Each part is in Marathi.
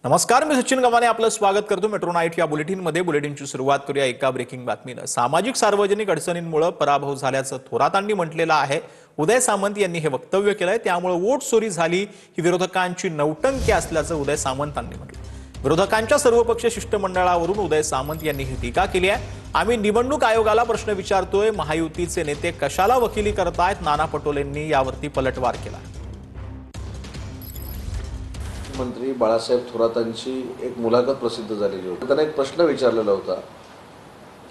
नमस्कार, मी सचिन गव्हाणे आपलं स्वागत करतो मेट्रो नाईट या बुलेटिनमध्ये. बुलेटिनची सुरुवात करूया एका ब्रेकिंग बातमीनं. सामाजिक सार्वजनिक अडचणींमुळे पराभव झाल्याचं थोरातांनी म्हटलेलं आहे. उदय सामंत यांनी हे वक्तव्य केलंय. त्यामुळे वोट चोरी झाली ही विरोधकांची नौटंकी असल्याचं उदय सामंतांनी म्हटलं. विरोधकांच्या सर्वपक्षीय शिष्टमंडळावरून उदय सामंत यांनी ही टीका केली आहे. आम्ही निवडणूक आयोगाला प्रश्न विचारतोय, महायुतीचे नेते कशाला वकिली करतायत, नाना पटोलेंनी यावरती पलटवार केला. मंत्री बाळासाहेब थोरातांची एक मुलाखत प्रसिद्ध झालेली होती. त्यांना एक प्रश्न विचारलेला होता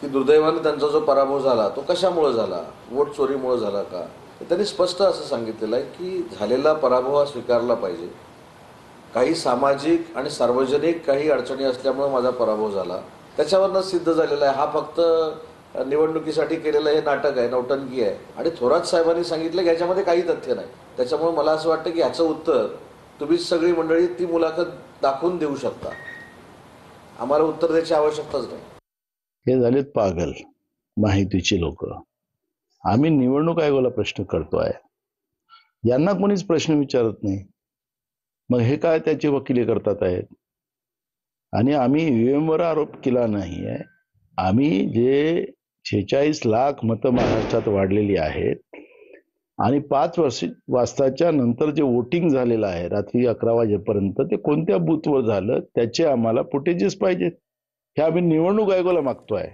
की दुर्दैवाने त्यांचा जो पराभव झाला तो कशामुळे झाला, वोट चोरीमुळे झाला का. त्यांनी स्पष्ट असं सांगितलेलं आहे की झालेला पराभव हा स्वीकारला पाहिजे. काही सामाजिक आणि सार्वजनिक काही अडचणी असल्यामुळे माझा पराभव झाला, त्याच्यावरनं सिद्ध झालेला आहे. हा फक्त निवडणुकीसाठी केलेलं हे नाटक आहे, नौटंकी आहे. आणि थोरात साहेबांनी सांगितलं की याच्यामध्ये काही तथ्य नाही. त्याच्यामुळे मला असं वाटतं की ह्याचं उत्तर तुम्ही सगळी मंडळी ती मुलाखत दाखवून देऊ शकता. आम्हाला उत्तर द्यायची आवश्यकताच नाही. हे झालेत पागल माहितीची लोक. आम्ही निवडणूक आयोगाला प्रश्न करतोय, यांना कोणीच प्रश्न विचारत नाही. मग हे काय त्याची वकिली करतात आहेत. आणि आम्ही ईव्हीएम वर आरोप केला नाही आहे. आम्ही जे 46 लाख मतं महाराष्ट्रात वाढलेली आहेत आणि 5 वाजताच्या नंतर जे वोटिंग झालेलं आहे रात्री 11 वाजेपर्यंत, ते कोणत्या बूथवर झालं त्याचे आम्हाला फुटेजेस पाहिजेत. हे आम्ही निवडणूक आयोगाला मागतोय.